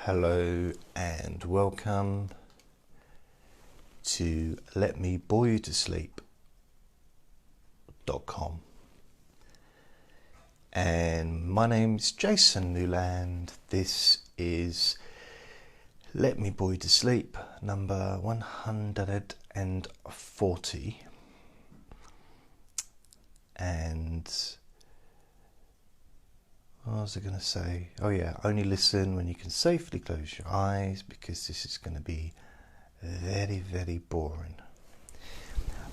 Hello and welcome to Let Me Bore You to Sleep.com. And my name's Jason Newland. This is Let Me Bore You to Sleep number 140. And what was I going to say? Oh yeah, only listen when you can safely close your eyes, because this is going to be very, very boring.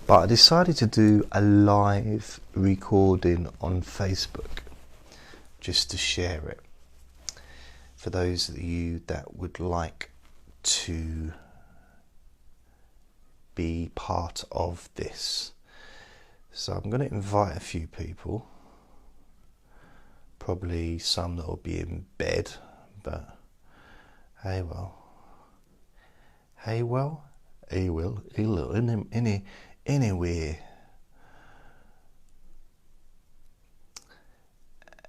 But I decided to do a live recording on Facebook just to share it for those of you that would like to be part of this. So I'm going to invite a few people. Probably some that will be in bed, but anywhere.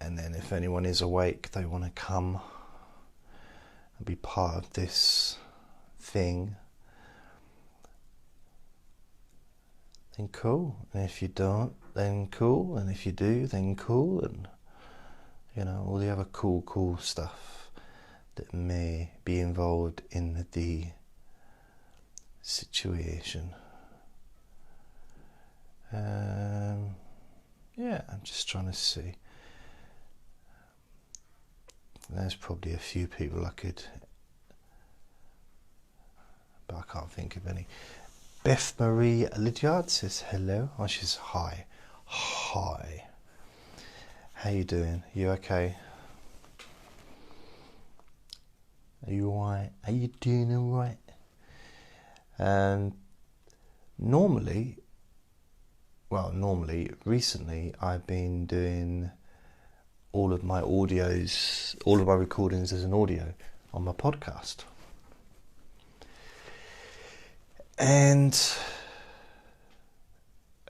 And then if anyone is awake, they want to come and be part of this thing, then cool. And if you don't, then cool. And if you do, then cool. And all the other cool stuff that may be involved in the situation. I'm just trying to see. There's probably a few people I could, but I can't think of any. Beth Marie Lydiard says hello. Oh, she's hi. Hi. How you doing? You okay? Are you alright? Are you doing alright? Recently I've been doing all of my recordings as an audio on my podcast. And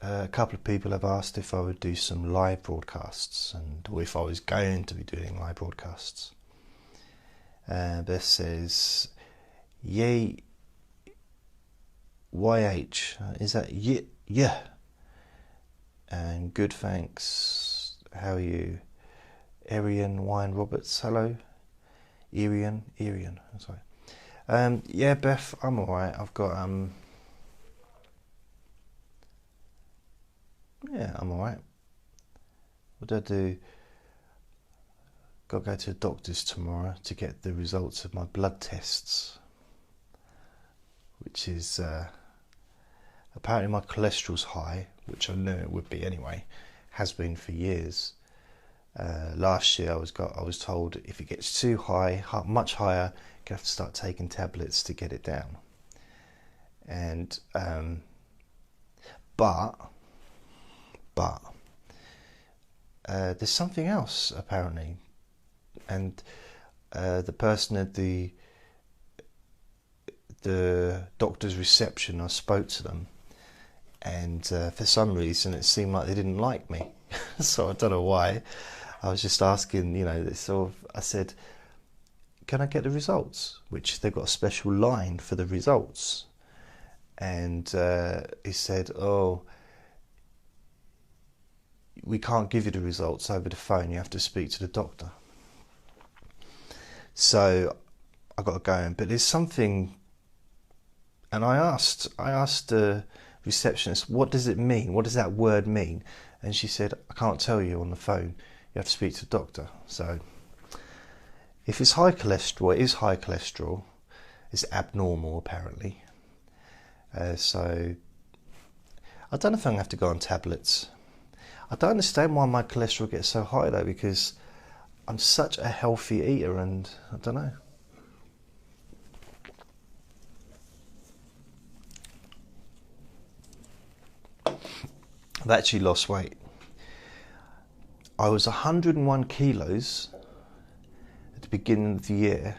a couple of people have asked if I would do some live broadcasts, or if I was going to be doing live broadcasts. Beth says, yay, YH, is that yeah? And good, thanks. How are you? Arian Wine Roberts, hello. Arian, sorry. Yeah, Beth, I'm alright. I've got yeah, I'm alright. What do I do? Got to go to the doctor's tomorrow to get the results of my blood tests, which is apparently my cholesterol's high, which I knew it would be anyway. Has been for years. Last year I was told if it gets too high, much higher, you have to start taking tablets to get it down. And but there's something else apparently, and the person at the doctor's reception, I spoke to them, and for some reason it seemed like they didn't like me. So I don't know why. I was just asking, I said, can I get the results? Which they've got a special line for the results. And he said, oh, we can't give you the results over the phone. You have to speak to the doctor. So I got to go in. But there's something, and I asked the receptionist, what does it mean? What does that word mean? And she said, I can't tell you on the phone. You have to speak to the doctor. So if it's high cholesterol, it is high cholesterol. It's abnormal apparently. So I don't know if I'm going to have to go on tablets. I don't understand why my cholesterol gets so high though, because I'm such a healthy eater, and I don't know. I've actually lost weight. I was 101 kilos at the beginning of the year.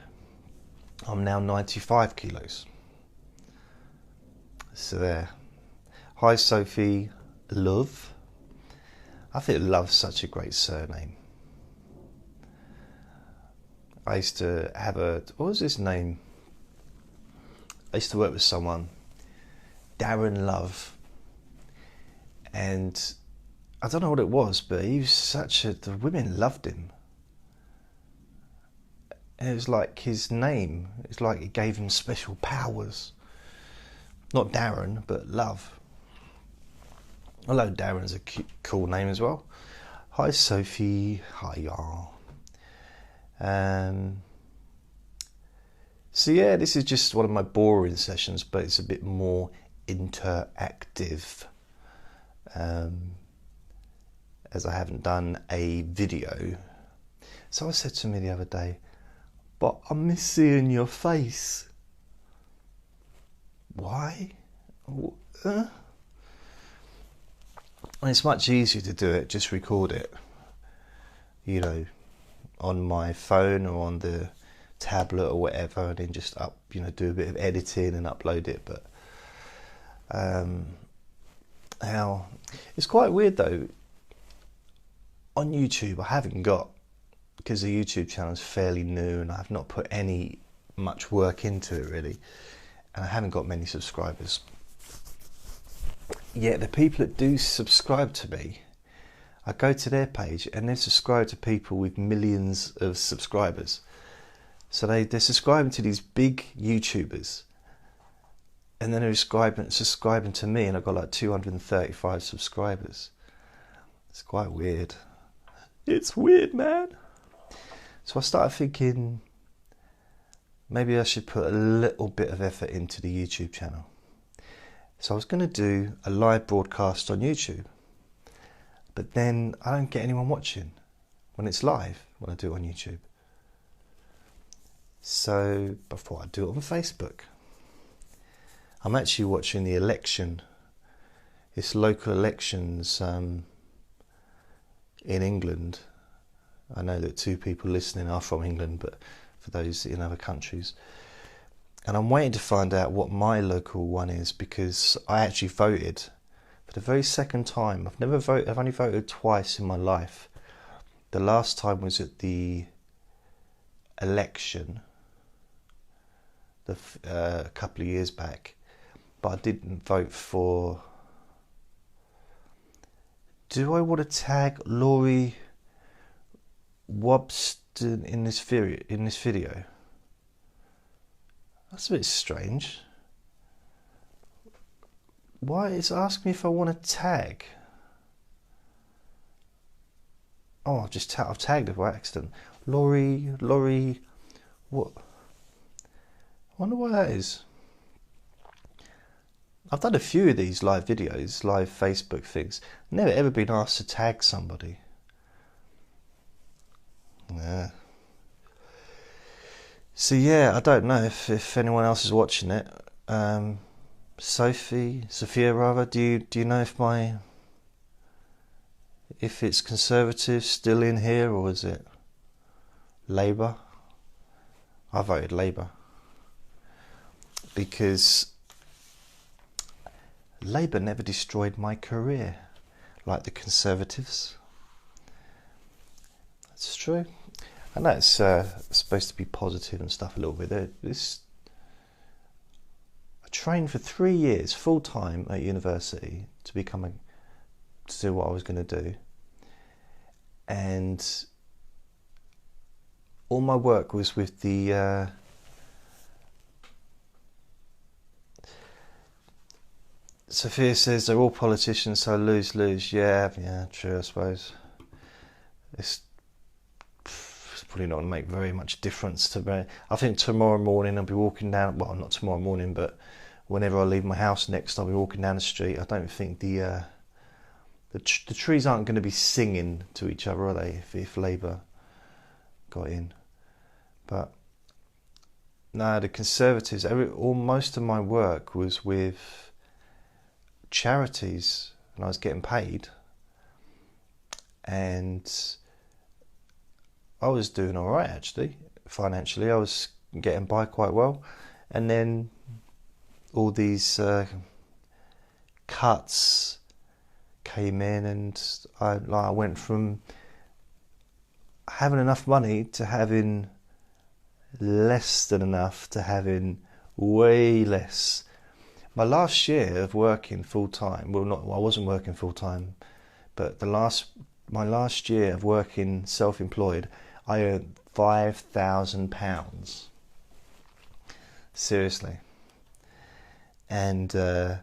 I'm now 95 kilos. So there. Hi Sophie, Love. I think Love's such a great surname. I used to have what was his name? I used to work with someone, Darren Love, and I don't know what it was, but he was the women loved him. And it was like his name, it's like it gave him special powers. Not Darren, but Love. Hello, Darren's a cool name as well. Hi, Sophie. Hi, y'all. So yeah, this is just one of my boring sessions, but it's a bit more interactive, as I haven't done a video. Someone said to me the other day, but I miss seeing your face. Why? And it's much easier to do it, just record it, you know, on my phone or on the tablet or whatever, and then just do a bit of editing and upload it. But it's quite weird though. On YouTube, I haven't got, because the YouTube channel is fairly new and I've not put much work into it really, and I haven't got many subscribers. Yet the people that do subscribe to me, I go to their page and they subscribe to people with millions of subscribers. So they're subscribing to these big YouTubers, and then they're subscribing to me, and I've got like 235 subscribers. It's quite weird. It's weird, man. So I started thinking maybe I should put a little bit of effort into the YouTube channel. So I was going to do a live broadcast on YouTube, but then I don't get anyone watching when it's live, when I do it on YouTube. So before I do it on Facebook, I'm actually watching the election. It's local elections in England. I know that 2 people listening are from England, but for those in other countries. And I'm waiting to find out what my local one is, because I actually voted for the very second time. I've never voted. I've only voted twice in my life. The last time was at the election a couple of years back, but I didn't vote for. Do I want to tag Laurie Wobston in this video? That's a bit strange. Why is it asking me if I want to tag? Oh, I've tagged her by accident. Laurie, what? I wonder why that is. I've done a few of these live videos, live Facebook things. Never ever been asked to tag somebody. Yeah. So yeah, I don't know if anyone else is watching it. Sophia rather, do you know if it's Conservative still in here, or is it Labour? I voted Labour because Labour never destroyed my career like the Conservatives. That's true. I know it's supposed to be positive and stuff a little bit. I trained for 3 years full time at university to do what I was going to do, and all my work was with the Sophia says they're all politicians, so lose. Yeah, true, I suppose. It's probably not going to make very much difference to me. I think tomorrow morning I'll be walking down, well, not tomorrow morning, but whenever I leave my house next, I'll be walking down the street. I don't think the trees aren't going to be singing to each other, are they, if Labour got in? But no, the Conservatives, most of my work was with charities, and I was getting paid, and I was doing all right actually financially. I was getting by quite well, and then all these cuts came in, and I went from having enough money to having less than enough to having way less. My last year of working full time, I wasn't working full time, but my last year of working self-employed, I earned £5,000. Seriously. And then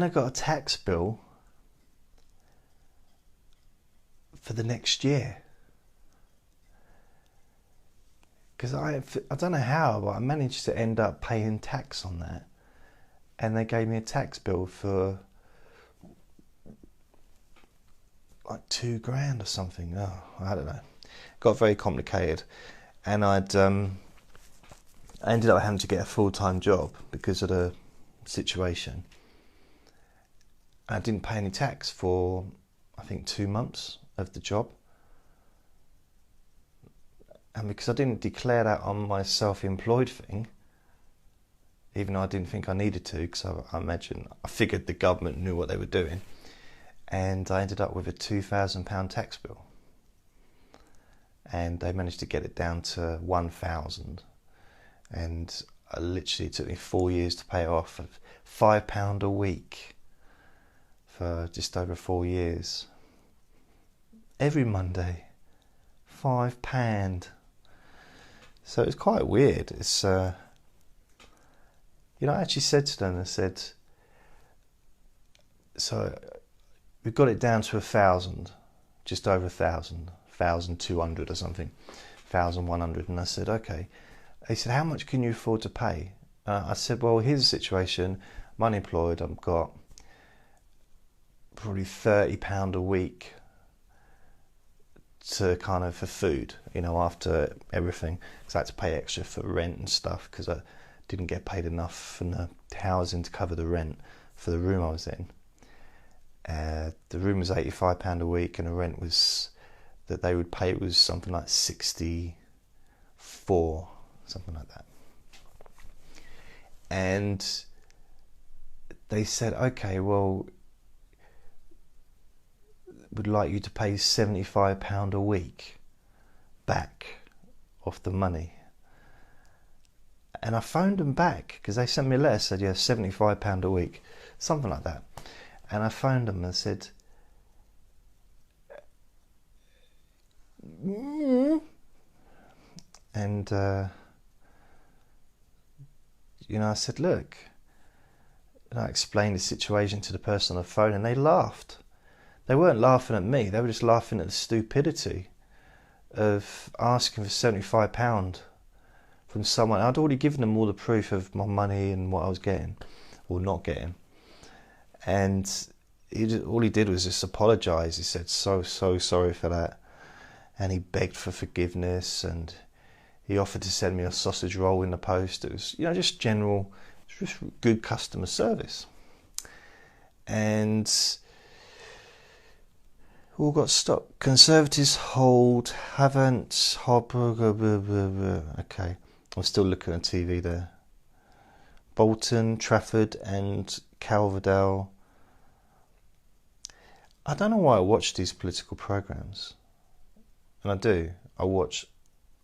I got a tax bill for the next year. Because I don't know how, but I managed to end up paying tax on that. And they gave me a tax bill for like £2,000 or something. Oh, I don't know. Got very complicated. And I ended up having to get a full-time job because of the situation. I didn't pay any tax for, I think, 2 months of the job. And because I didn't declare that on my self-employed thing, even though I didn't think I needed to, because I figured the government knew what they were doing, and I ended up with a £2,000 tax bill. And they managed to get it down to 1,000, and it took me 4 years to pay it off. £5 a week for just over 4 years. Every Monday, £5. So it's quite weird. It's I actually said to them, I said, so we've got it down to 1,000, just over 1,000, 1,200 or something, 1,100. And I said, okay. They said, how much can you afford to pay? I said, well, here's the situation. I'm unemployed. I've got probably £30 a week to for food, after everything. Because I had to pay extra for rent and stuff because I didn't get paid enough from the housing to cover the rent for the room I was in. The room was £85 a week, and the rent that they would pay was something like 64, something like that. And they said, okay, well, would like you to pay £75 a week back off the money. And I phoned them back because they sent me a letter, said, yeah, £75 a week, something like that. And I phoned them and said, and I said, look, and I explained the situation to the person on the phone, and they laughed. They weren't laughing at me, they were just laughing at the stupidity of asking for £75 from someone. I'd already given them all the proof of my money and what I was getting or not getting. And all he did was just apologise. He said, so sorry for that. And he begged for forgiveness, and he offered to send me a sausage roll in the post. It was, just just good customer service. And all got stopped. Conservatives haven't. Okay, I'm still looking at TV there. Bolton, Trafford and Calverdale. I don't know why I watch these political programmes. And I do. I watch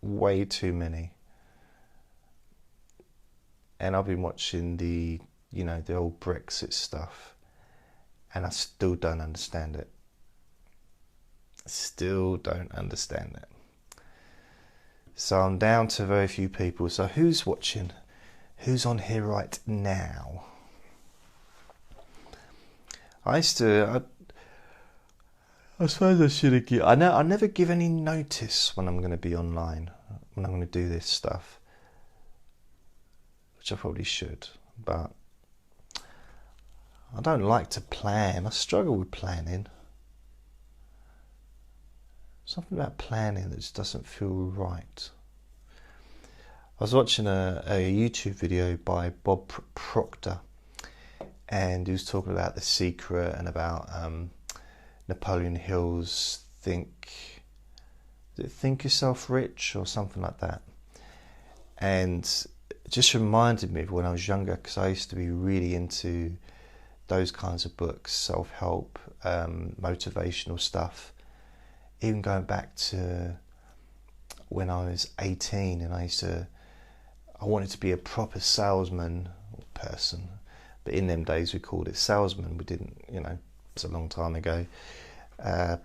way too many. And I've been watching the old Brexit stuff. And I still don't understand it. Still don't understand it. So I'm down to very few people. So who's watching? Who's on here right now? I suppose I should have given... I never give any notice when I'm going to be online, when I'm going to do this stuff. Which I probably should, but I don't like to plan. I struggle with planning. Something about planning that just doesn't feel right. I was watching a YouTube video by Bob Proctor, and he was talking about The Secret and about Napoleon Hill's Think Yourself Rich or something like that. And it just reminded me of when I was younger, because I used to be really into those kinds of books, self-help, motivational stuff. even going back to when I was 18 and I wanted to be a proper salesman or person, but in them days we called it salesman. We didn't, it's a long time ago. But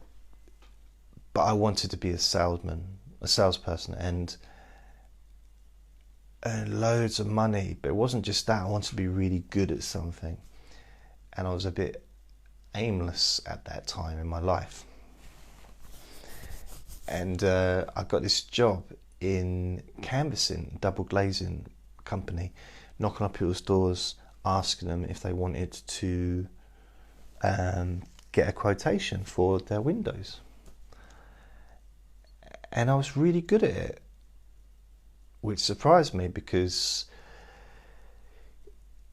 I wanted to be a salesperson, and earn loads of money. But it wasn't just that. I wanted to be really good at something, and I was a bit aimless at that time in my life. And I got this job in canvassing, double glazing company, knocking on people's doors, asking them if they wanted to get a quotation for their windows. And I was really good at it, which surprised me because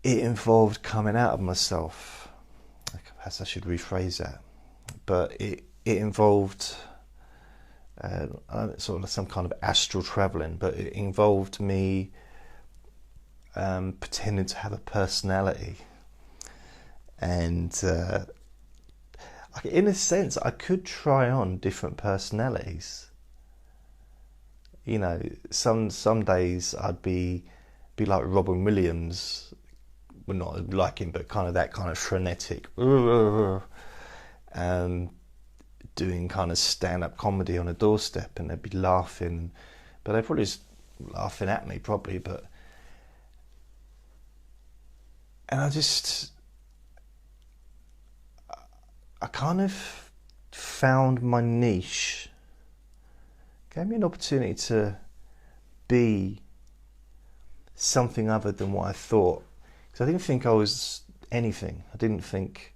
it involved coming out of myself. Perhaps I should rephrase that. But it involved sort of some kind of astral travelling, but it involved me pretending to have a personality. And in a sense, I could try on different personalities. Some days I'd be like Robin Williams, well, not like him, but kind of that kind of frenetic, doing kind of stand-up comedy on a doorstep, and they'd be laughing, but they're probably just laughing at me, probably. And I kind of found my niche. Gave me an opportunity to be something other than what I thought. Because I didn't think I was anything. I didn't think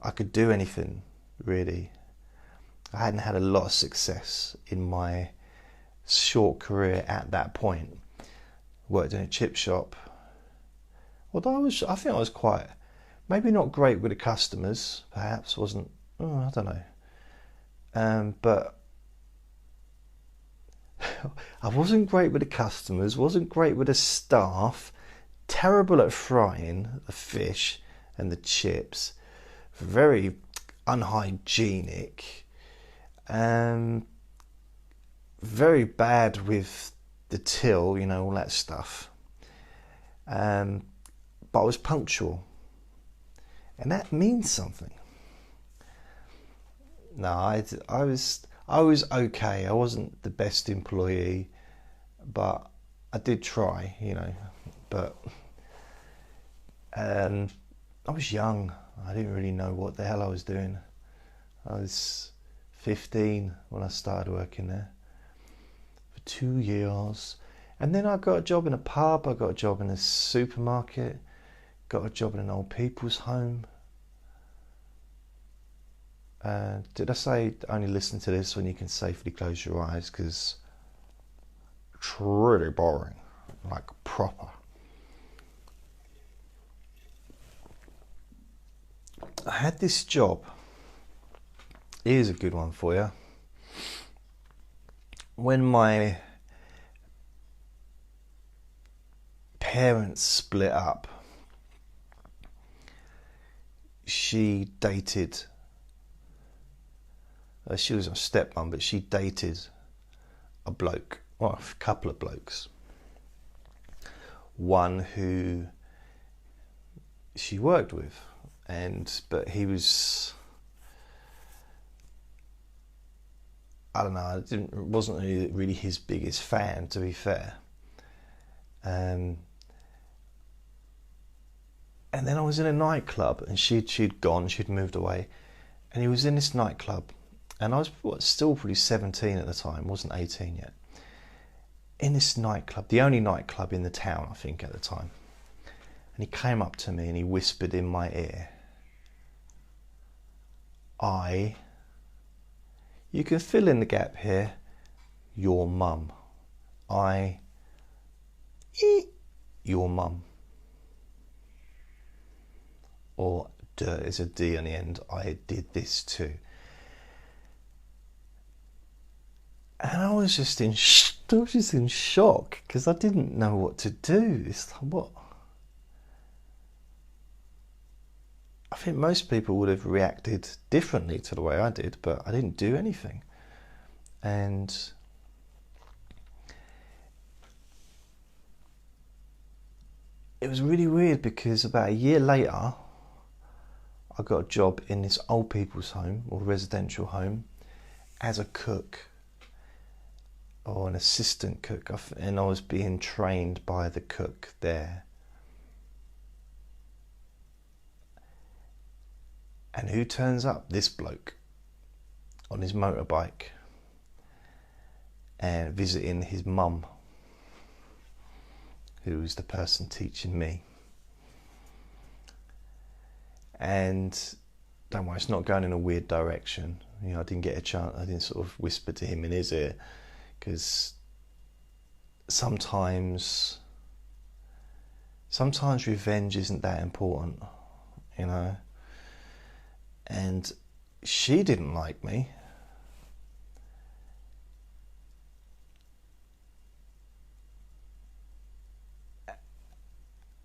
I could do anything, really. I hadn't had a lot of success in my short career at that point. Worked in a chip shop. Although I think I was quite, maybe not great with the customers, perhaps, I don't know. But I wasn't great with the customers, wasn't great with the staff, terrible at frying the fish and the chips, very unhygienic, very bad with the till, all that stuff. But I was punctual, and that means something. No, I was okay. I wasn't the best employee, but I did try, But I was young. I didn't really know what the hell I was doing. I was 15 when I started working there for 2 years. And then I got a job in a pub, I got a job in a supermarket, got a job in an old people's home. Did I say only listen to this when you can safely close your eyes? Because it's really boring, like proper. I had this job. Here's a good one for you. When my parents split up, she dated, she was a stepmom, but she dated a bloke, well, a couple of blokes. One who she worked with, but he was, I don't know, wasn't really his biggest fan, to be fair. And then I was in a nightclub, and she'd gone, she'd moved away, and he was in this nightclub, and I was still probably 17 at the time, wasn't 18 yet. In this nightclub, the only nightclub in the town, I think, at the time. And he came up to me and he whispered in my ear, you can fill in the gap here, your mum. Your mum. Or there's a D on the end, I did this too. And I was just in shock, because I didn't know what to do. It's like, what? I think most people would have reacted differently to the way I did, but I didn't do anything. And it was really weird because about a year later, I got a job in this old people's home or residential home as a cook or an assistant cook, and I was being trained by the cook there. And who turns up? This bloke on his motorbike and visiting his mum, who was the person teaching me. And don't worry, it's not going in a weird direction. You know, I didn't get a chance, I didn't sort of whisper to him in his ear, because sometimes revenge isn't that important, you know. And she didn't like me.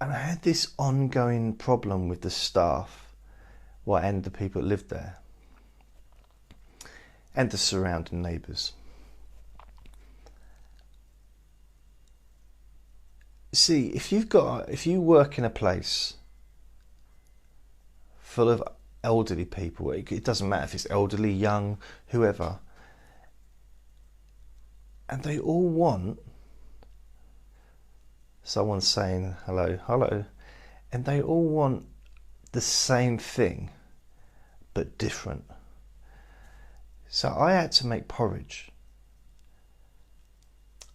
And I had this ongoing problem with the staff, and the people that lived there, and the surrounding neighbours. See, if you work in a place full of elderly people, it doesn't matter if it's elderly, young, whoever, and they all want someone saying hello, hello, and they all want the same thing but different. So I had to make porridge.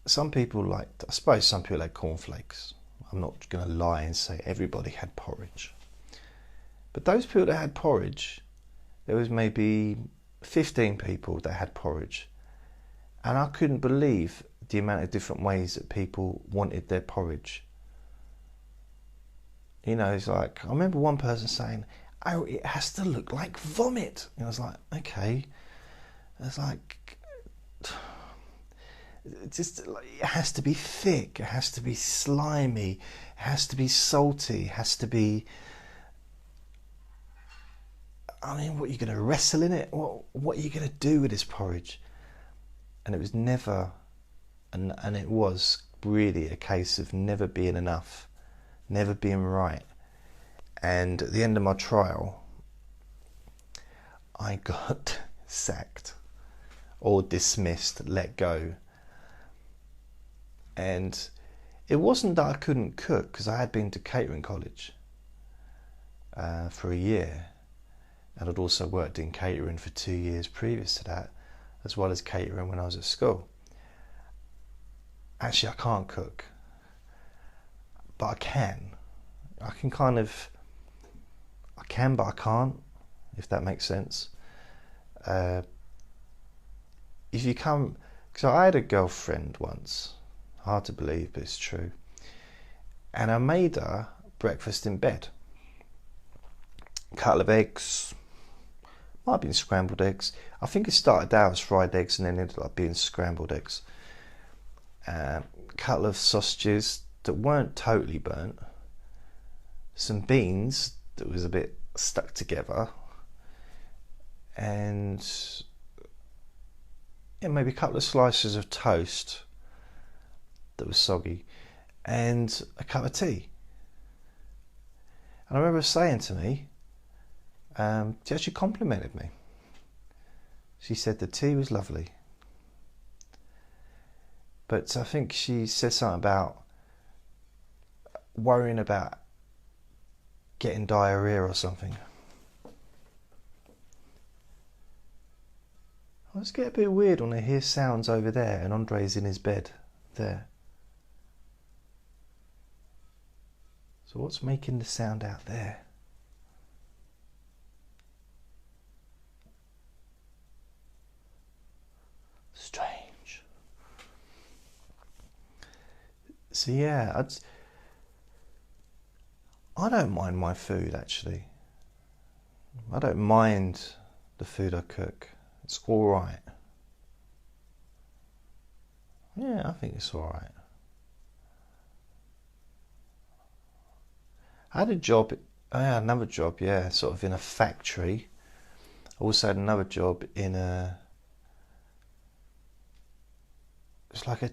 Some people liked, I suppose some people like cornflakes. I'm not going to lie and say everybody had porridge. But those people that had porridge, there was maybe 15 people that had porridge. And I couldn't believe the amount of different ways that people wanted their porridge. You know, it's like, I remember one person saying, oh, it has to look like vomit. And I was like, okay. It's like, just, it has to be thick, it has to be slimy, it has to be salty, it has to be, I mean, what are you going to wrestle in it? What are you going to do with this porridge? And it was never, and it was really a case of never being enough, never being right. And at the end of my trial, I got sacked or dismissed, let go. And it wasn't that I couldn't cook, because I had been to catering college for a year, and I'd also worked in catering for 2 years previous to that, as well as catering when I was at school. Actually, I can't cook, but I can. I can kind of, I can, but I can't, if that makes sense. If you come, because I had a girlfriend once, hard to believe, but it's true, and I made her breakfast in bed. A couple of eggs, might have been scrambled eggs. I think it started out as fried eggs and then ended up being scrambled eggs. A couple of sausages that weren't totally burnt. Some beans that was a bit stuck together. And yeah, maybe a couple of slices of toast that was soggy. And a cup of tea. And I remember her saying to me, she actually complimented me. She said the tea was lovely. But I think she said something about worrying about getting diarrhea or something. I just get a bit weird when I hear sounds over there and Andre's in his bed there. So what's making the sound out there? Strange. So yeah, I don't mind my food actually. I don't mind the food I cook. It's all right. Yeah, I think it's all right. I had a job, I had another job, yeah, sort of in a factory. I also had another job in a was like a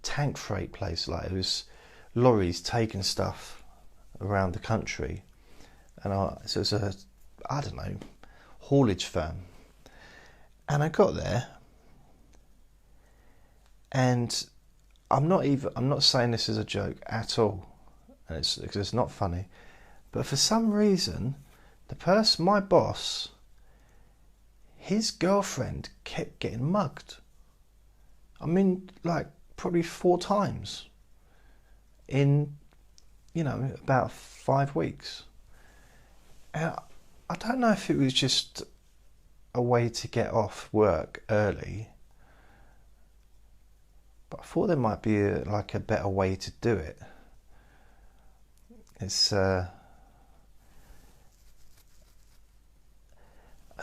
tank freight place. Like it was lorries taking stuff around the country, and so it was a, I don't know, haulage firm. And I got there, and I'm not saying this as a joke at all, and it's not funny, but for some reason, my boss, his girlfriend kept getting mugged. I mean, like probably 4 times in, about 5 weeks. And I don't know if it was just a way to get off work early, but I thought there might be a better way to do it. It's and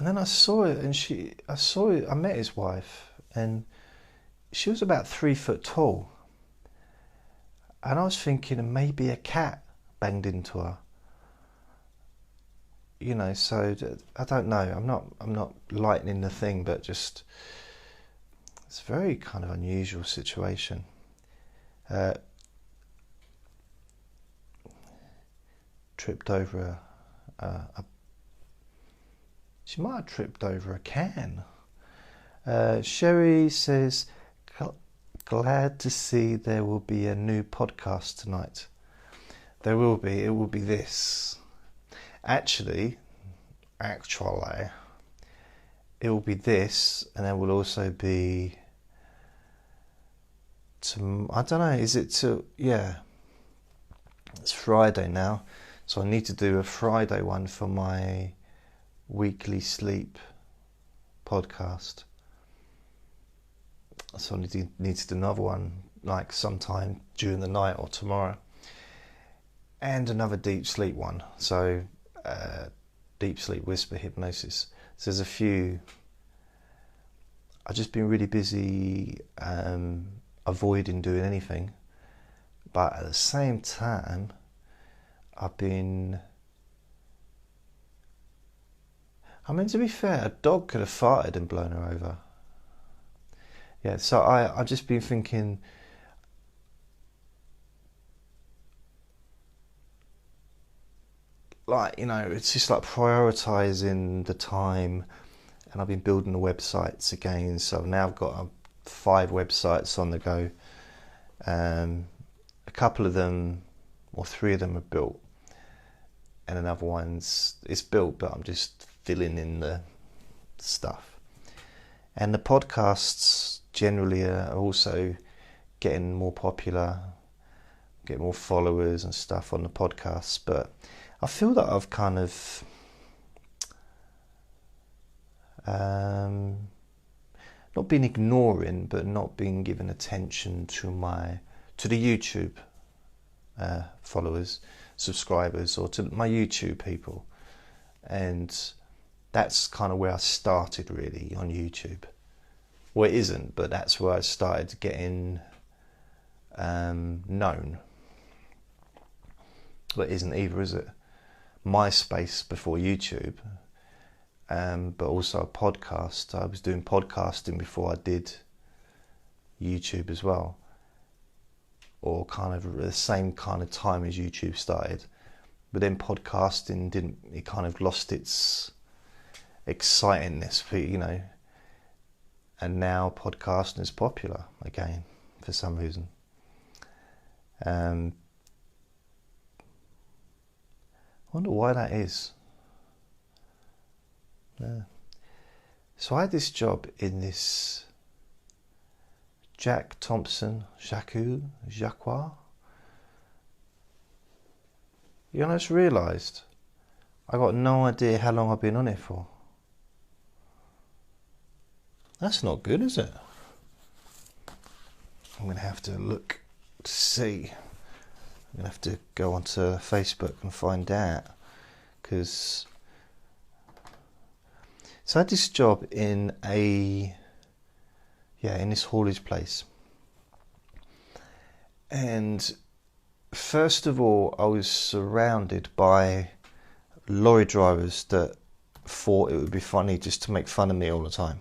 then I saw it, and I met his wife, and she was about 3 foot tall, and I was thinking maybe a cat banged into her. So I don't know. I'm not lightening the thing, but just it's a very kind of unusual situation. Tripped over she might have tripped over a can. Sherry says, glad to see there will be a new podcast tonight. There will be. It will be this. Actually, it will be this, and there will also be I don't know, it's Friday now, so I need to do a Friday one for my weekly sleep podcast. So I need to do another one like sometime during the night or tomorrow, and another deep sleep one. So deep sleep whisper hypnosis. So there's a few. I've just been really busy avoiding doing anything, but at the same time to be fair, a dog could have farted and blown her over. Yeah, so I've just been thinking, it's just like prioritising the time, and I've been building the websites again, so now I've got 5 websites on the go. A couple of them, or 3 of them are built, and another one's built, but I'm just filling in the stuff. And the podcasts generally are also getting more popular, get more followers and stuff on the podcasts, but I feel that I've kind of not been ignoring, but not been giving attention to the YouTube followers, subscribers, or to my YouTube people. And that's kind of where I started, really, on YouTube. Well, it isn't, but that's where I started getting known. But it isn't either, is it? MySpace before YouTube, but also a podcast. I was doing podcasting before I did YouTube as well, or kind of the same kind of time as YouTube started. But then podcasting it kind of lost its excitingness, and now podcasting is popular again for some reason. I wonder why that is. Yeah. So I had this job in this Jacques. I just realised I got no idea how long I've been on it for. That's not good, is it? I'm going to have to look to see. I'm going to have to go onto Facebook and find out, because so I had this job in this haulage place, and first of all I was surrounded by lorry drivers that thought it would be funny just to make fun of me all the time,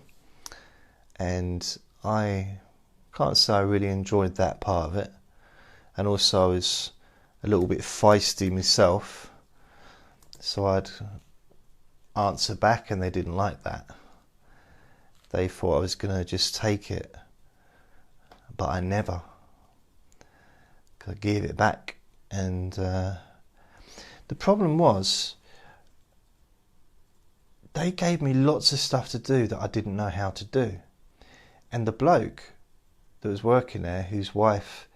and I can't say I really enjoyed that part of it. And also I was a little bit feisty myself, so I'd answer back and they didn't like that. They thought I was going to just take it, but I never. I gave it back, and the problem was they gave me lots of stuff to do that I didn't know how to do. And the bloke that was working there, whose wife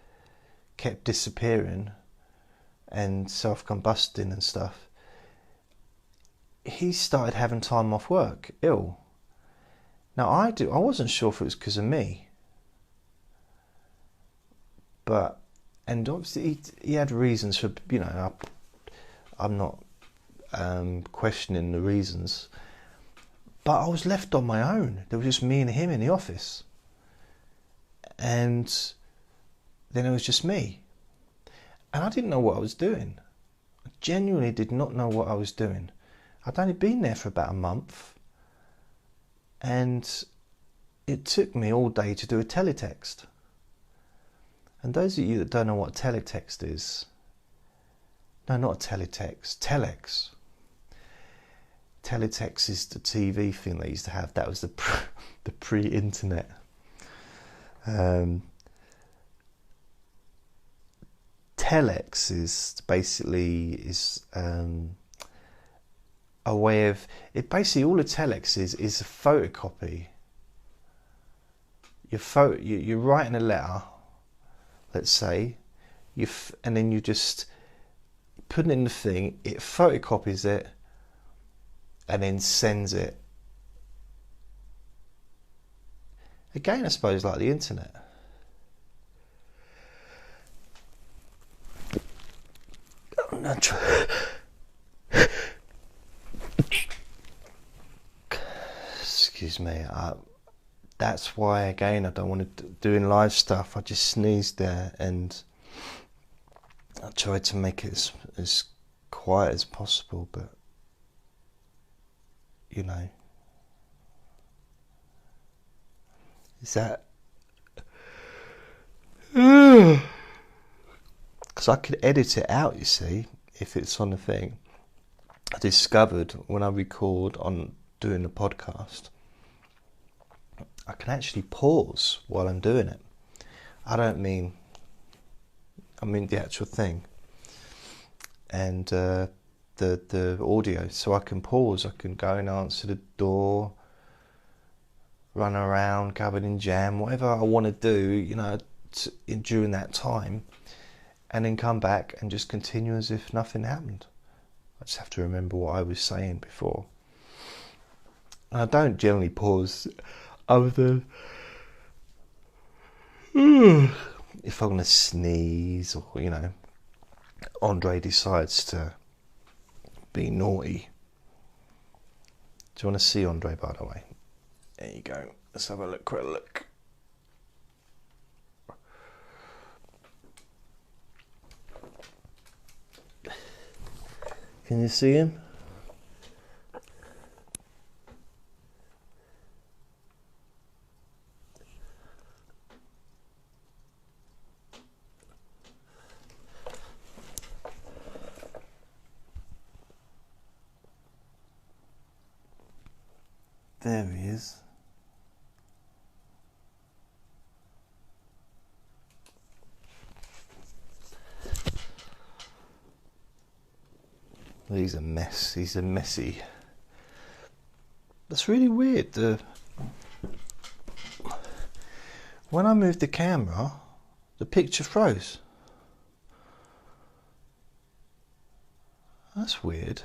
kept disappearing and self-combusting and stuff, he started having time off work, ill. Now I wasn't sure if it was because of me, and obviously he had reasons for, I'm not questioning the reasons, but I was left on my own. There was just me and him in the office, and then it was just me, and I didn't know what I was doing. I genuinely did not know what I was doing. I'd only been there for about a month, and it took me all day to do a teletext. And those of you that don't know what teletext is, no, not a teletext, telex. Teletext is the TV thing they used to have. That was the pre-internet. Telex is basically a way of it. Basically, all a telex is a photocopy. You're writing a letter, let's say, and then you just put it in the thing. It photocopies it, and then sends it. Again, I suppose like the internet. Excuse me. That's why, again, I don't want to doing live stuff. I just sneezed there, and I tried to make it as quiet as possible, but is that? Because I could edit it out, you see, if it's on the thing. I discovered when I record on doing the podcast, I can actually pause while I'm doing it. I mean the actual thing, and the audio. So I can pause. I can go and answer the door, run around covered in jam, whatever I want to do, during that time, and then come back and just continue as if nothing happened. I just have to remember what I was saying before. And I don't generally pause other than if I'm going to sneeze, or Andre decides to be naughty. Do you want to see Andre, by the way? There you go. Let's have a quick look. Can you see him? There he is. He's a mess. He's a messy. That's really weird. When I moved the camera, the picture froze. That's weird.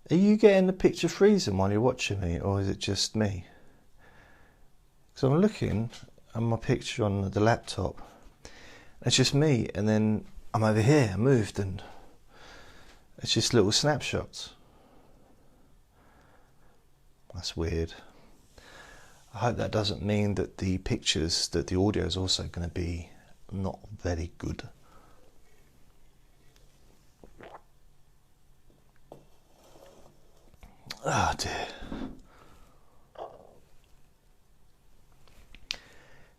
Are you getting the picture freezing while you're watching me, or is it just me? Because I'm looking at my picture on the laptop. It's just me, and then I'm over here, I moved, and it's just little snapshots. That's weird. I hope that doesn't mean that the pictures, that the audio is also going to be not very good. Oh dear.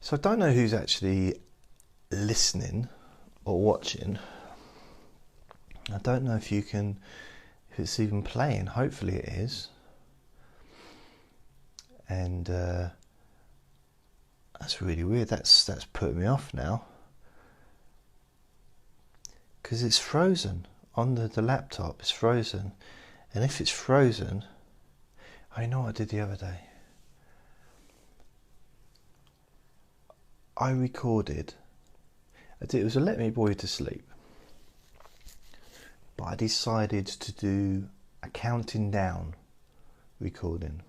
So I don't know who's actually listening or watching. I don't know if it's even playing. Hopefully it is. And that's really weird. That's put me off now. Because it's frozen. On the laptop, it's frozen. And if it's frozen, I know what I did the other day. I recorded. It was a Let Me Bore You to Sleep. But I decided to do a counting down recording.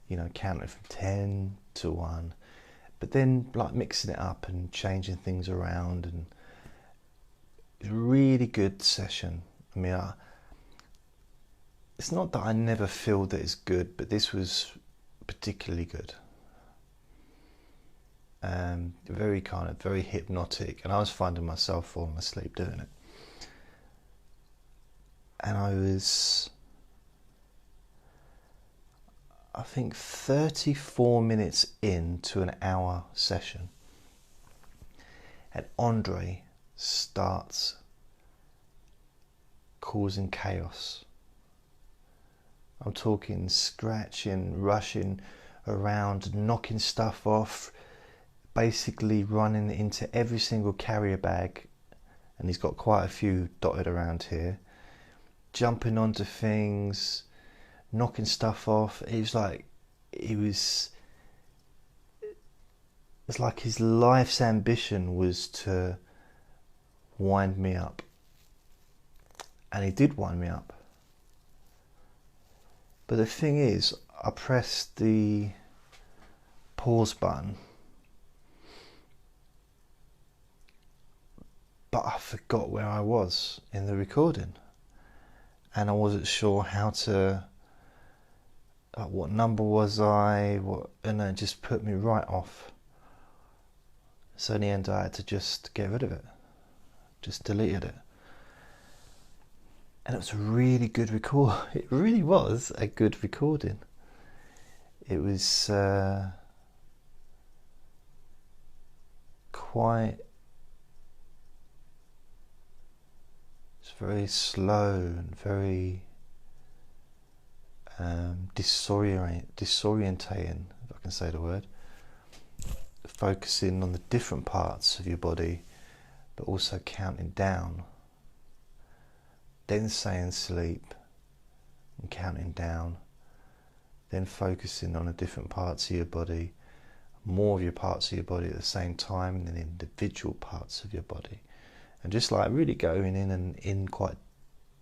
You know, counting from 10 to 1. But then like mixing it up and changing things around. And it's a really good session. I mean, it's not that I never feel that it's good, but this was particularly good. Very hypnotic, and I was finding myself falling asleep doing it. And I was, I think, 34 minutes into an hour session, and Andre starts causing chaos. I'm talking scratching, rushing around, knocking stuff off, basically running into every single carrier bag, and he's got quite a few dotted around here, jumping onto things, knocking stuff off. It's like his life's ambition was to wind me up, and he did wind me up. But the thing is, I pressed the pause button, but I forgot where I was in the recording, and I wasn't sure how to, what number was I, and it just put me right off. So in the end I had to just get rid of it, just deleted it. And it was a really good record. It really was a good recording. It was it's very slow and very disorientating, if I can say the word. Focusing on the different parts of your body, but also counting down. Then saying sleep and counting down. Then focusing on the different parts of your body, more of your parts of your body at the same time, and then individual parts of your body. And just like really going in and in quite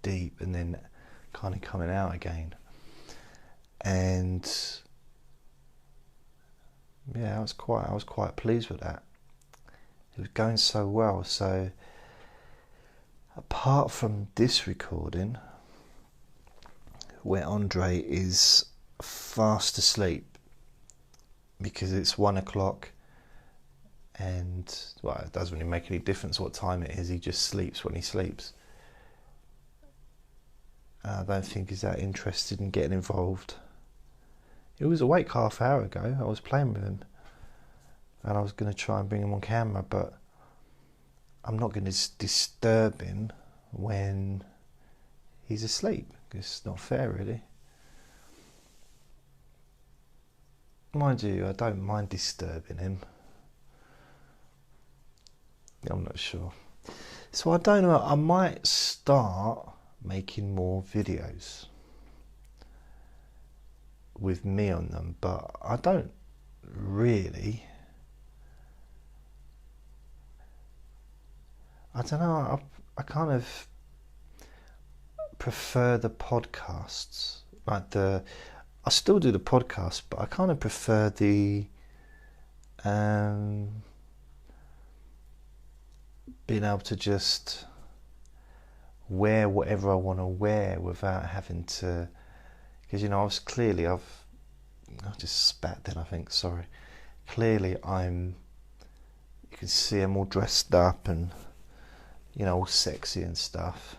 deep, and then kind of coming out again. And yeah, I was quite pleased with that. It was going so well. So apart from this recording, where Andre is fast asleep because it's 1 o'clock, and well, it doesn't really make any difference what time it is. He just sleeps when he sleeps. I don't think he's that interested in getting involved. He was awake half an hour ago. I was playing with him, and I was going to try and bring him on camera, but I'm not going to disturb him when he's asleep. It's not fair, really. Mind you, I don't mind disturbing him. I'm not sure. So I don't know, I might start making more videos with me on them, but I don't really. I don't know, I kind of prefer the podcasts. I still do the podcast, but I kind of prefer the being able to just wear whatever I want to wear without having to, because you know, I just spat then, I think, sorry. Clearly you can see I'm all dressed up and, you know, all sexy and stuff,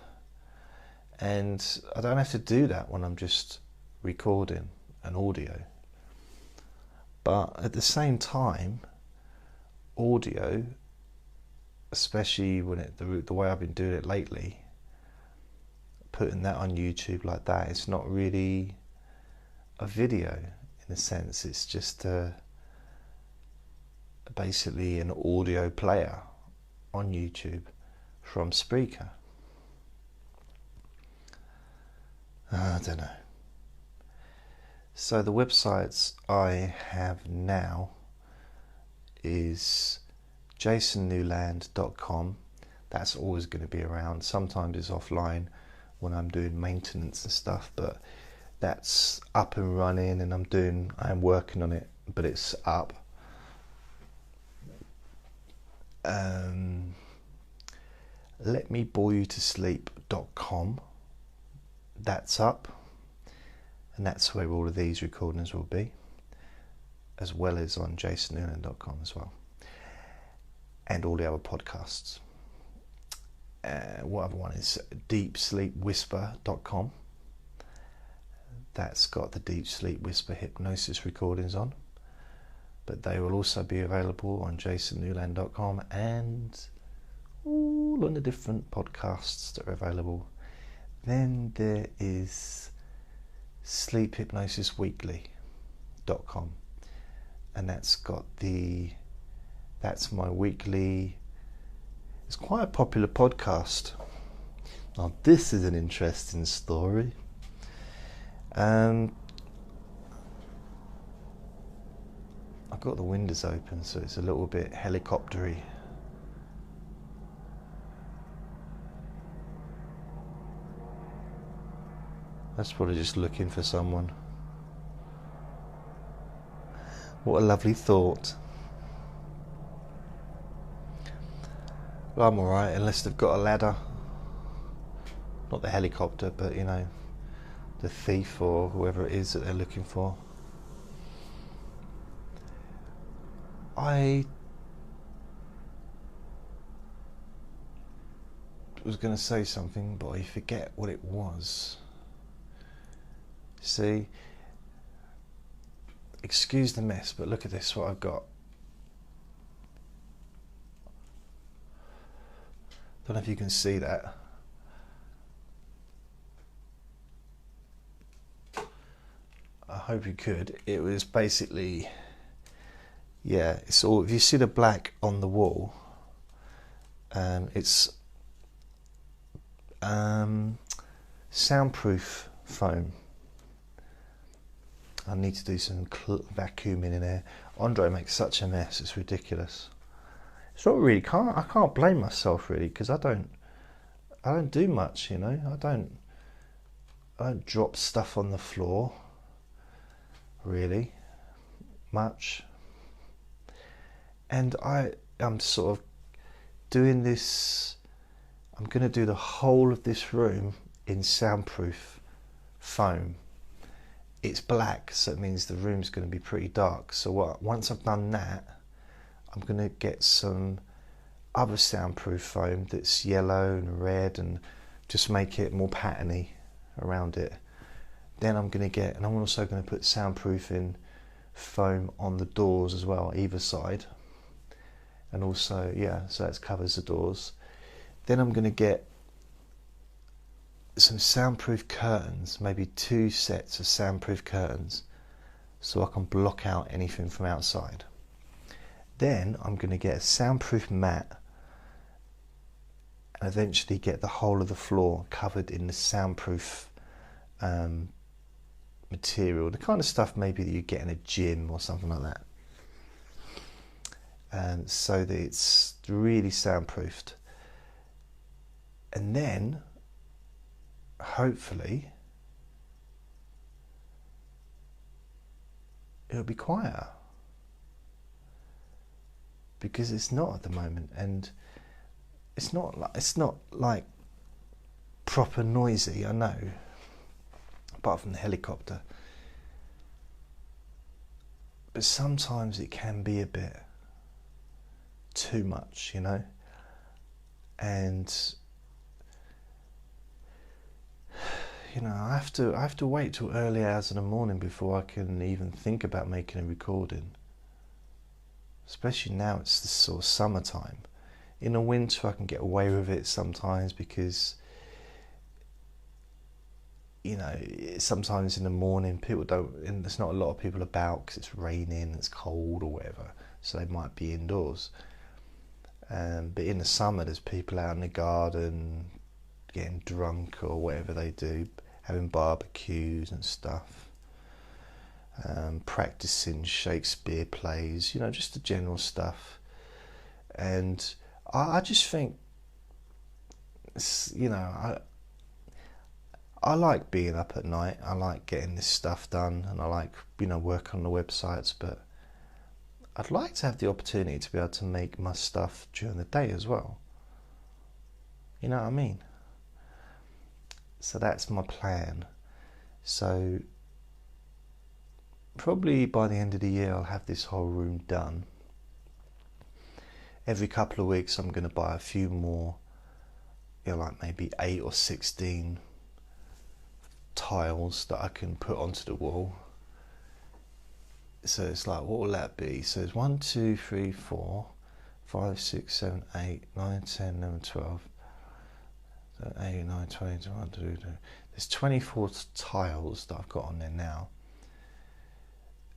and I don't have to do that when I'm just recording an audio. But at the same time, audio, especially when the way I've been doing it lately, putting that on YouTube like that, it's not really a video in a sense. It's just basically an audio player on YouTube from Spreaker. I don't know. So the websites I have now is jasonnewland.com. That's always going to be around. Sometimes it's offline when I'm doing maintenance and stuff, but that's up and running, and I'm working on it, but it's up. letmeboreyoutosleep.com. That's up, and that's where all of these recordings will be, as well as on jasonnewland.com as well, and all the other podcasts. What other one is deepsleepwhisper.com. That's got the Deep Sleep Whisper hypnosis recordings on, but they will also be available on jasonnewland.com and all on the different podcasts that are available. Then there is sleephypnosisweekly.com, and that's my weekly. It's quite a popular podcast. Now this is an interesting story. I've got the windows open, so it's a little bit helicoptery. That's probably just looking for someone. What a lovely thought. Well, I'm alright, unless they've got a ladder. Not the helicopter, but you know, the thief or whoever it is that they're looking for. I was going to say something, but I forget what it was. See, excuse the mess, but look at this, what I've got. Don't know if you can see that. I hope you could. It was basically, yeah, it's all, if you see the black on the wall, it's soundproof foam. I need to do some vacuuming in there. Andre makes such a mess, it's ridiculous. It's not really, I can't blame myself really, because I don't do much, you know. I don't drop stuff on the floor really much, and I'm sort of doing this. I'm going to do the whole of this room in soundproof foam. It's black, so it means the room's going to be pretty dark. So once I've done that, I'm going to get some other soundproof foam that's yellow and red, and just make it more patterny around it. Then I'm going to get, and I'm also going to put soundproofing foam on the doors as well, either side. And also, yeah, so that covers the doors. Then I'm going to get some soundproof curtains, maybe 2 sets of soundproof curtains, so I can block out anything from outside. Then I'm going to get a soundproof mat, and eventually get the whole of the floor covered in the soundproof material, the kind of stuff maybe that you get in a gym or something like that, so that it's really soundproofed. And then hopefully it'll be quieter, because it's not at the moment, and it's not like proper noisy, I know, apart from the helicopter, but sometimes it can be a bit too much, you know. And you know, I have to wait till early hours in the morning before I can even think about making a recording. especially now it's the sort of summertime. In the winter I can get away with it sometimes because, you know, sometimes in the morning people don't, and there's not a lot of people about because it's raining, it's cold or whatever, so they might be indoors. But in the summer there's people out in the garden getting drunk or whatever they do, having barbecues and stuff, practicing Shakespeare plays, you know, just the general stuff. And I just think, you know, I like being up at night. I like getting this stuff done, and I like, you know, working on the websites, but I'd like to have the opportunity to be able to make my stuff during the day as well. You know what I mean? So that's my plan. So probably by the end of the year I'll have this whole room done. Every couple of weeks I'm going to buy a few more, you know, like maybe 8 or 16 tiles that I can put onto the wall. So it's like, what will that be? So it's 1, 2, 3, 4, 5, 6, 7, 8, 9, 10, 11, 12, 8, 9, 20, 21, 22. There's 24 tiles that I've got on there now.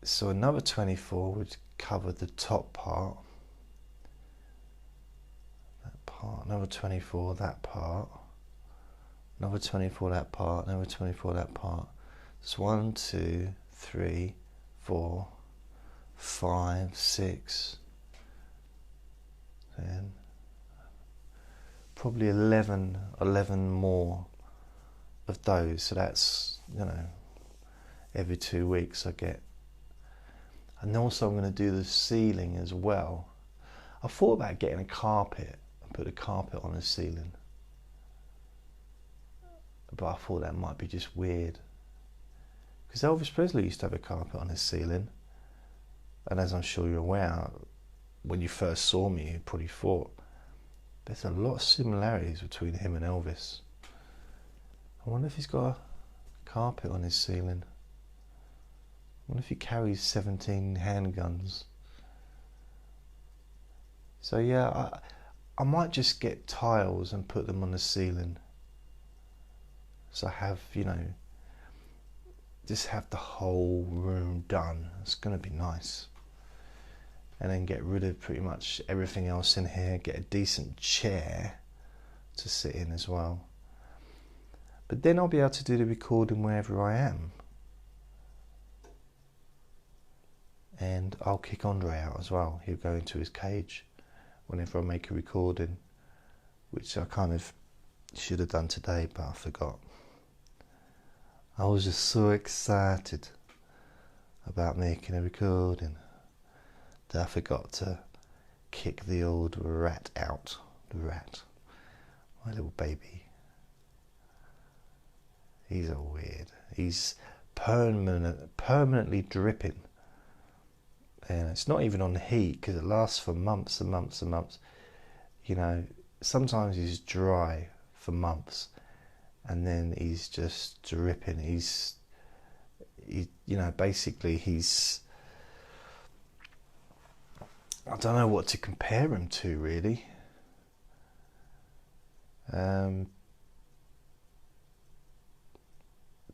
So another 24 would cover the top part. That part, another 24, that part. Another 24, that part, another 24, that part. It's 1, 2, 3, 4, 5, 6, 10, probably 11 more of those. So that's, you know, every 2 weeks I get. And also I'm going to do the ceiling as well. I thought about getting a carpet and put a carpet on the ceiling, but I thought that might be just weird, because Elvis Presley used to have a carpet on his ceiling, and as I'm sure you're aware, when you first saw me you probably thought there's a lot of similarities between him and Elvis. I wonder if he's got a carpet on his ceiling. I wonder if he carries 17 handguns. So yeah, I might just get tiles and put them on the ceiling. So I have, you know, just have the whole room done. It's going to be nice. And then get rid of pretty much everything else in here. Get a decent chair to sit in as well. But then I'll be able to do the recording wherever I am. And I'll kick Andre out as well. He'll go into his cage whenever I make a recording, which I kind of should have done today, but I forgot. I was just so excited about making a recording that I forgot to kick the old rat out. The rat, my little baby. He's all weird. He's permanently dripping. And it's not even on heat, because it lasts for months and months and months. You know, sometimes he's dry for months, and then he's just dripping. You know, basically he's, I don't know what to compare him to really.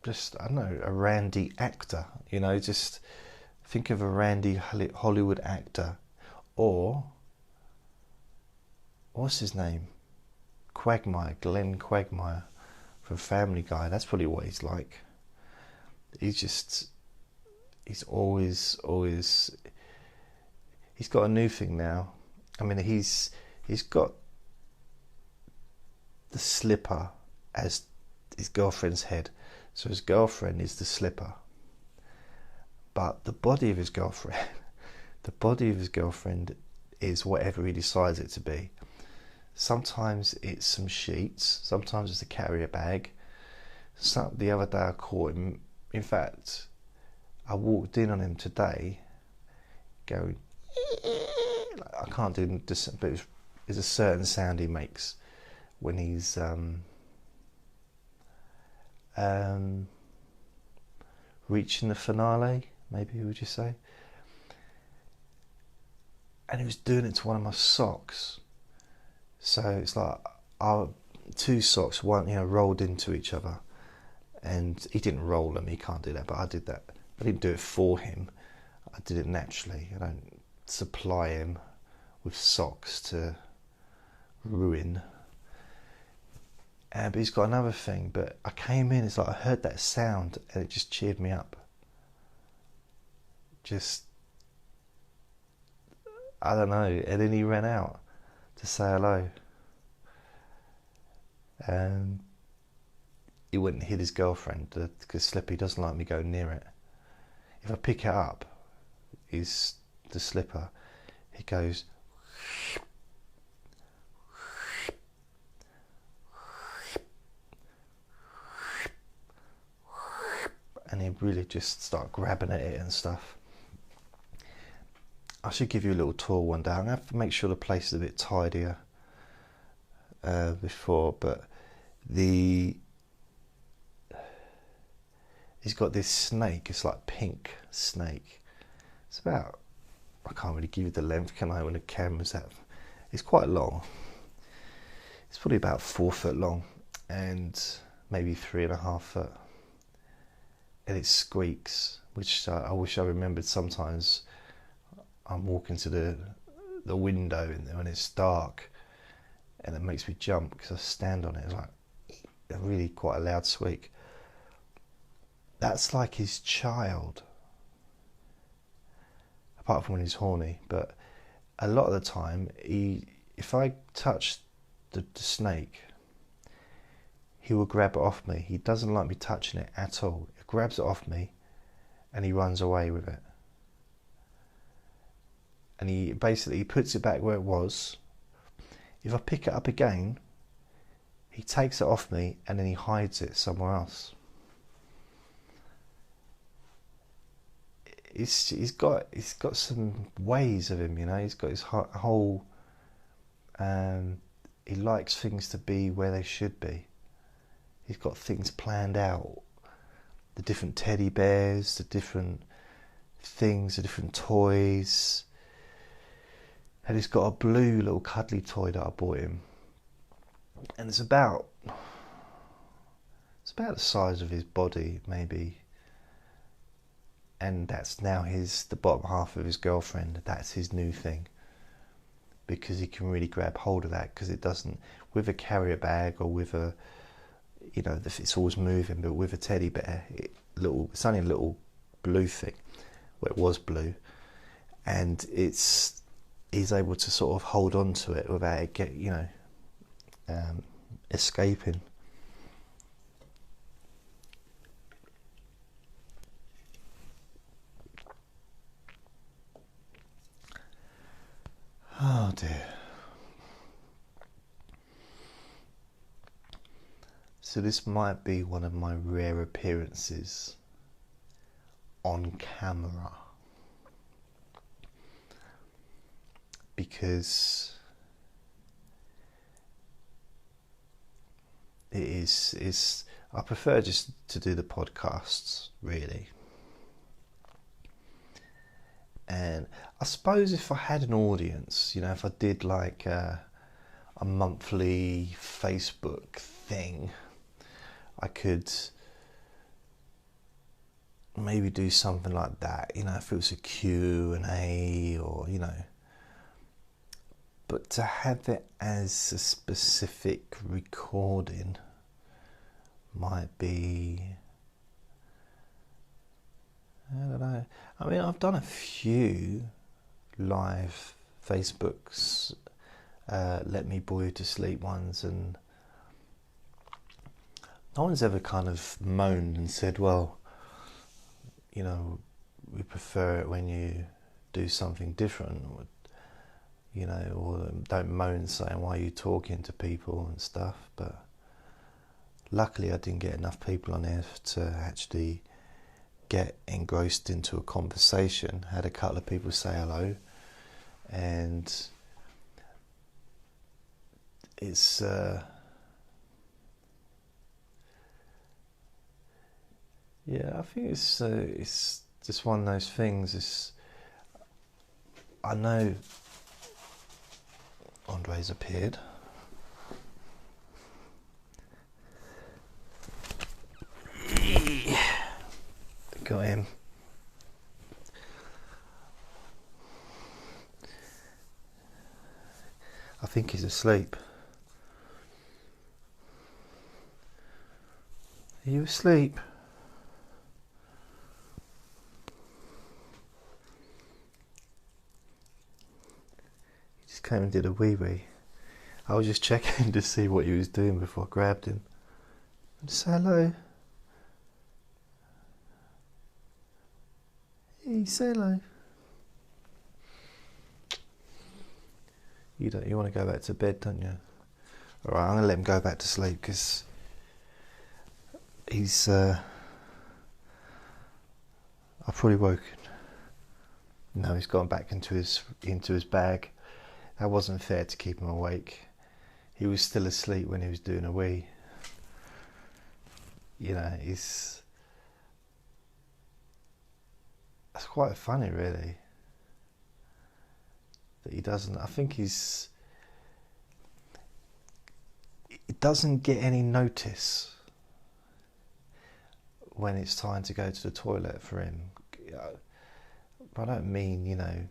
Just, I don't know, a randy actor, you know, just think of a randy Hollywood actor, or what's his name? Quagmire, Glenn Quagmire from Family Guy. That's probably what he's like. He's always, he's got a new thing now. I mean, he's got the slipper as his girlfriend's head. So his girlfriend is the slipper. But the body of his girlfriend, is whatever he decides it to be. Sometimes it's some sheets, sometimes it's a carrier bag. The other day I caught him, in fact, I walked in on him today, going, I can't do this, but there's a certain sound he makes when he's reaching the finale, maybe would you say? and he was doing it to one of my socks. So it's like our two socks, one, rolled into each other, and he didn't roll them. He can't do that, but I did that. I didn't do it for him. I did it naturally. I don't supply him with socks to ruin. But he's got another thing. But I came in, it's like I heard that sound, and it just cheered me up. I don't know. And then he ran out to say hello. He went and hid his girlfriend because Slippy doesn't like me going near it. If I pick it up, the slipper, he goes, and he really just start grabbing at it and stuff. I should give you a little tour one day. I'm going to have to make sure the place is a bit tidier before, but he's got this snake. It's like pink snake. It's about, I can't really give you the length, can I, when the camera's at. It's quite long. It's probably about 4 foot long and maybe 3.5 foot. And it squeaks, which I wish I remembered. Sometimes I'm walking to the window when it's dark, and it makes me jump because I stand on it. It's like really quite a loud squeak. That's like his child, apart from when he's horny. But a lot of the time, if I touch the snake, he will grab it off me. He doesn't like me touching it at all. He grabs it off me and he runs away with it. And he basically puts it back where it was. If I pick it up again, he takes it off me and then he hides it somewhere else. He's got some ways of him, He's got his whole. He likes things to be where they should be. He's got things planned out. The different teddy bears, the different things, the different toys. And he's got a blue little cuddly toy that I bought him. And it's about the size of his body, maybe. And that's now the bottom half of his girlfriend. That's his new thing. Because he can really grab hold of that, because it doesn't, with a carrier bag or with a, it's always moving, but with a teddy bear, it's only a little blue thing. Well, it was blue. And he's able to sort of hold on to it without it escaping. Oh dear. So this might be one of my rare appearances on camera, because I prefer just to do the podcasts, really. And I suppose if I had an audience, if I did like a monthly Facebook thing, I could maybe do something like that, if it was a Q&A or, But to have it as a specific recording might be, I don't know. I mean, I've done a few live Facebooks, Let Me Bore You to Sleep ones, and no one's ever kind of moaned and said, well, we prefer it when you do something different, or don't moan saying, why are you talking to people and stuff. But luckily I didn't get enough people on there to actually get engrossed into a conversation. I had a couple of people say hello, and it's I think it's just one of those things. I know Andre's appeared. Got him. I think he's asleep. Are you asleep? He just came and did a wee-wee. I was just checking to see what he was doing before I grabbed him. Say hello. Hey, say hello. You want to go back to bed, don't you? Alright, I'm going to let him go back to sleep because he's I've probably woken. No, he's gone back into his bag. That wasn't fair to keep him awake. He was still asleep when he was doing a wee. You know, that's quite funny, really. That he doesn't. I think he doesn't get any notice when it's time to go to the toilet for him. I don't mean, you know,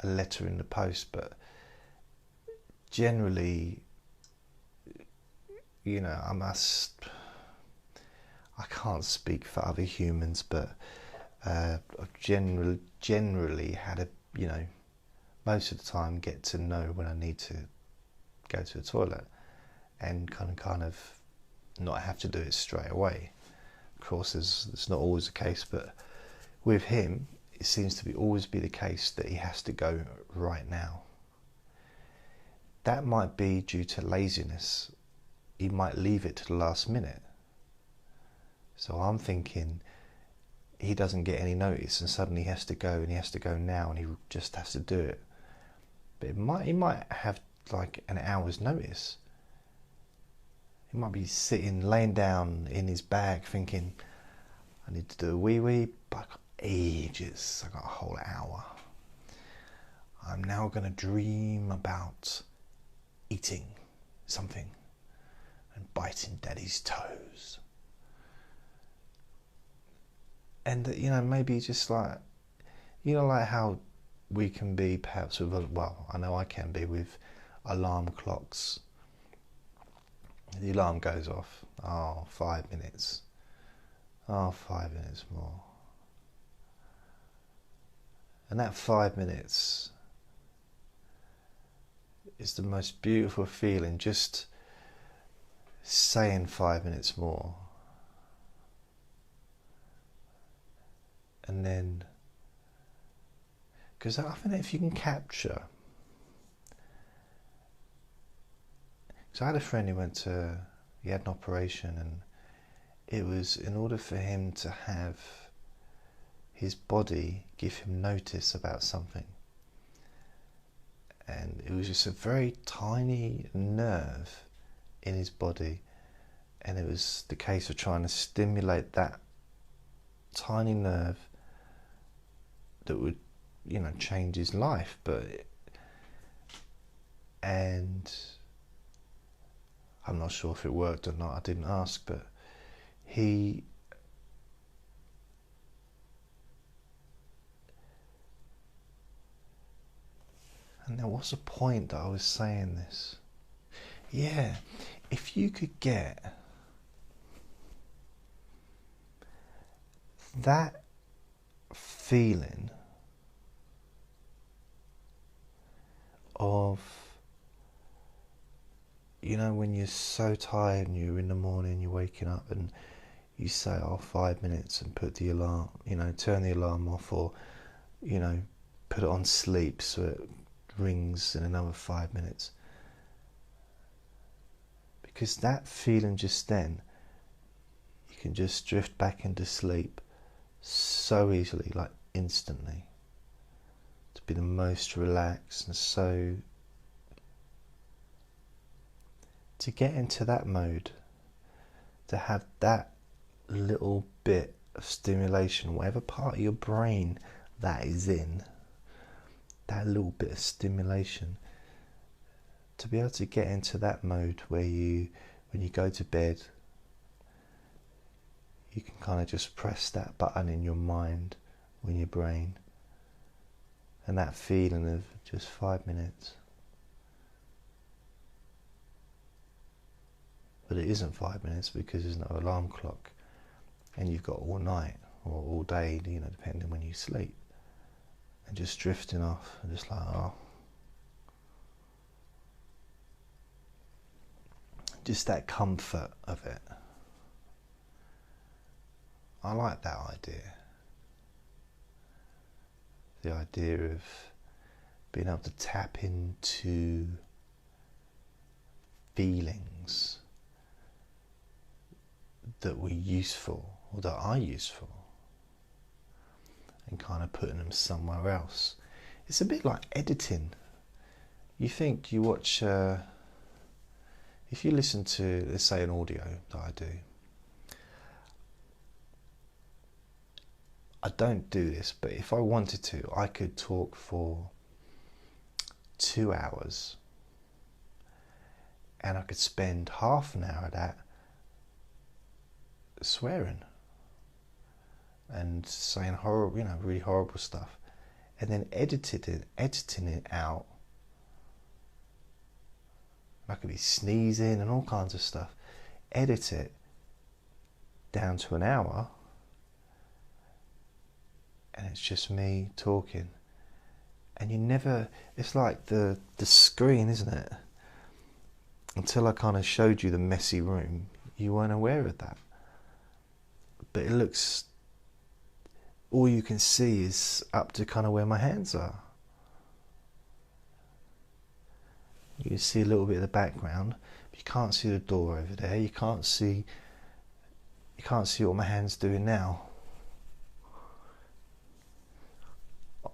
a letter in the post, but generally, you know, I can't speak for other humans, but I've generally had you know, most of the time get to know when I need to go to the toilet and kind of not have to do it straight away. Of course, it's not always the case, but with him, it seems to always be the case that he has to go right now. That might be due to laziness. He might leave it to the last minute. So I'm thinking he doesn't get any notice and suddenly he has to go, and he has to go now, and he just has to do it. But he might have like an hour's notice. He might be laying down in his bag thinking, I need to do a wee-wee, but I've got ages, I've got a whole hour. I'm now going to dream about eating something and biting Daddy's toes. And, you know, maybe just like, you know, like how we can be perhaps with, well, I know I can be with alarm clocks. The alarm goes off. Oh, 5 minutes. Oh, 5 minutes more. And that 5 minutes is the most beautiful feeling, just saying 5 minutes more. And then, because I think if you can capture, because I had a friend who he had an operation, and it was in order for him to have his body give him notice about something. And it was just a very tiny nerve in his body, and it was the case of trying to stimulate that tiny nerve that would, you know, change his life. And I'm not sure if it worked or not, I didn't ask, but and there was a point that I was saying this. Yeah, if you could get that feeling of, you know, when you're so tired and you're in the morning, you're waking up and you say, oh, 5 minutes, and put the alarm, you know, turn the alarm off, or, you know, put it on sleep so it rings in another 5 minutes. Because that feeling just then, you can just drift back into sleep so easily, like instantly. To be the most relaxed, and so to get into that mode, to have that little bit of stimulation, whatever part of your brain that is in, that little bit of stimulation, to be able to get into that mode where when you go to bed, you can kind of just press that button in your mind or in your brain, and that feeling of just 5 minutes. But it isn't 5 minutes because there's no alarm clock, and you've got all night or all day, depending when you sleep, and just drifting off and just like, just that comfort of it. I like that idea. The idea of being able to tap into feelings that were useful or that are useful and kind of putting them somewhere else. It's a bit like editing. You think you watch, if you listen to, let's say, an audio that I do. I don't do this, but if I wanted to, I could talk for 2 hours and I could spend half an hour of that swearing and saying horrible, really horrible stuff, and then editing it out. I could be sneezing and all kinds of stuff. Edit it down to an hour, and it's just me talking. And you never, it's like the screen, isn't it? Until I kind of showed you the messy room, you weren't aware of that. But it looks, all you can see is up to kind of where my hands are. You can see a little bit of the background, but you can't see the door over there. You can't see what my hand's doing now.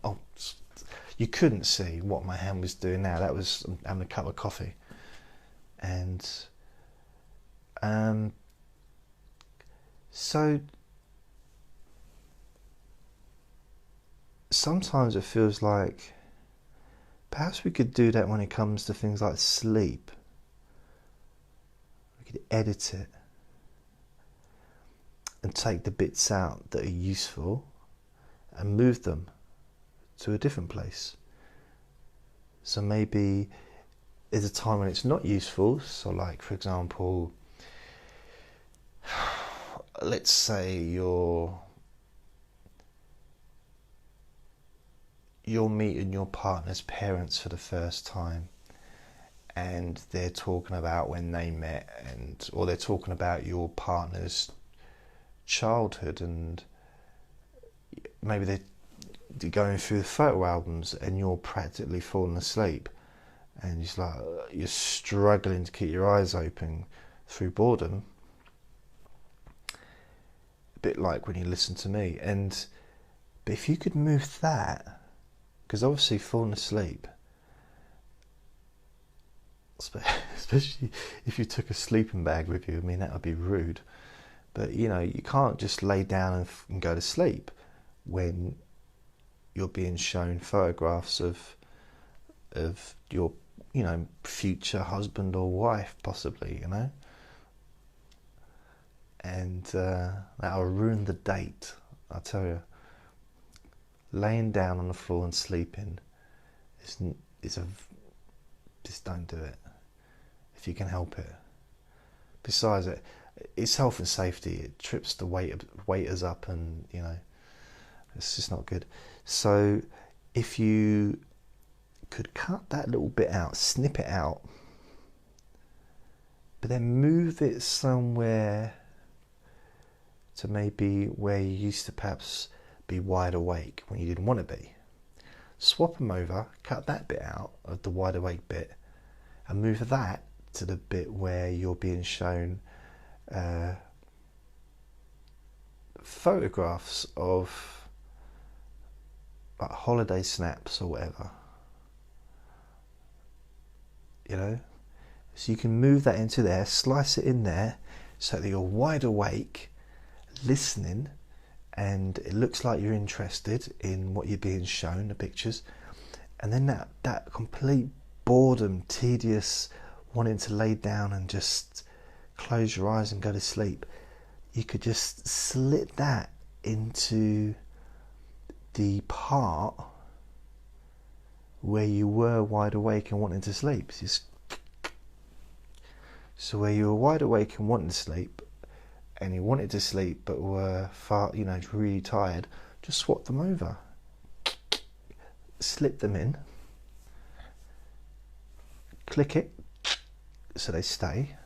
Oh, you couldn't see what my hand was doing now. That was having a cup of coffee. And so sometimes it feels like perhaps we could do that when it comes to things like sleep. We could edit it and take the bits out that are useful and move them to a different place. So maybe there's a time when it's not useful. So like, for example, let's say you're meeting your partner's parents for the first time, and they're talking about when they met, or they're talking about your partner's childhood, and maybe they're going through the photo albums and you're practically falling asleep, and it's like you're struggling to keep your eyes open through boredom, a bit like when you listen to me. But if you could move that, because obviously falling asleep, especially if you took a sleeping bag with you, I mean, that would be rude, but you can't just lay down and go to sleep when you're being shown photographs of your future husband or wife, possibly, and that'll ruin the date, I tell you. Laying down on the floor and sleeping just don't do it if you can help it. Besides, it's health and safety. It trips the waiters up, and it's just not good. So if you could cut that little bit out, snip it out, but then move it somewhere to maybe where you used to perhaps be wide awake when you didn't want to be. Swap them over, cut that bit out of the wide awake bit, and move that to the bit where you're being shown photographs of like holiday snaps or whatever, so you can move that into there, slice it in there so that you're wide awake listening, and it looks like you're interested in what you're being shown, the pictures, and then that complete boredom, tedious, wanting to lay down and just close your eyes and go to sleep, you could just slit that into the part where you were wide awake and wanting to sleep. So where you were wide awake and wanting to sleep, and you wanted to sleep but were really tired, just swap them over. Slip them in, click it so they stay,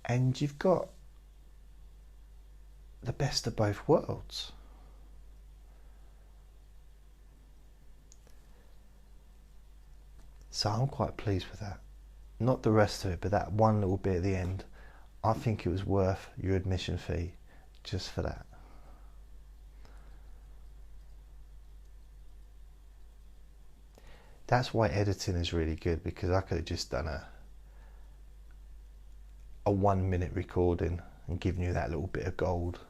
and you've got the best of both worlds. So I'm quite pleased with that. Not the rest of it, but that one little bit at the end. I think it was worth your admission fee just for that. That's why editing is really good, because I could have just done a 1 minute recording and given you that little bit of gold.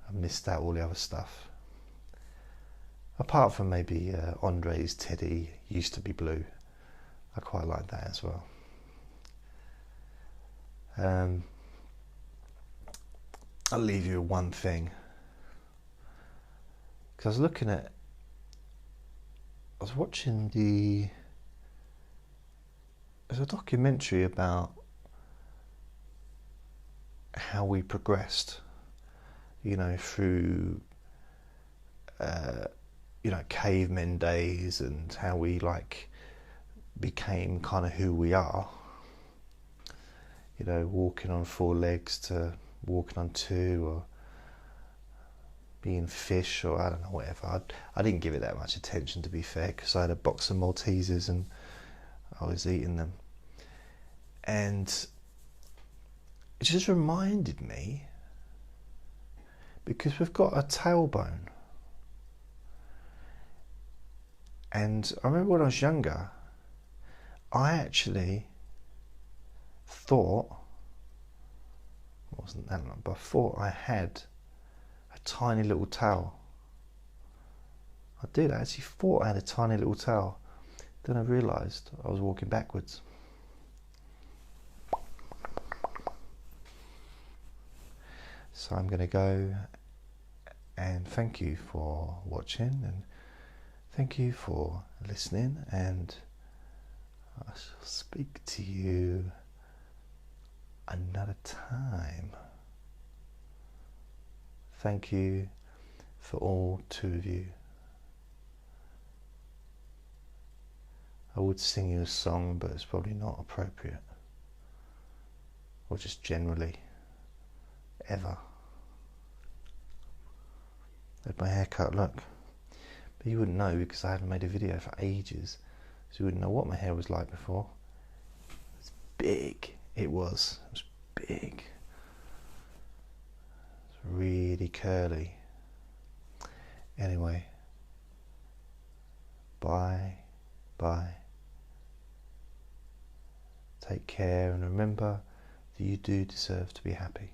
I missed out all the other stuff. Apart from maybe Andre's Teddy Used to Be Blue. I quite like that as well. I'll leave you with one thing. Because I was watching there's a documentary about how we progressed, through cavemen days, and how we became kind of who we are, walking on 4 legs to walking on 2, or being fish, or I don't know, whatever. I didn't give it that much attention, to be fair, because I had a box of Maltesers and I was eating them. And it just reminded me, because we've got a tailbone. And I remember when I was younger, I actually thought, it wasn't that long, but I thought I had a tiny little tail. I actually thought I had a tiny little tail. Then I realised I was walking backwards. So I'm going to go and thank you for watching, and thank you for listening, and I shall speak to you another time. Thank you for all 2 of you. I would sing you a song, but it's probably not appropriate, or just generally, ever. At my haircut, look. But you wouldn't know, because I haven't made a video for ages, so you wouldn't know what my hair was like before. It's big. It was big. It's really curly. Anyway, bye. Take care, and remember that you do deserve to be happy.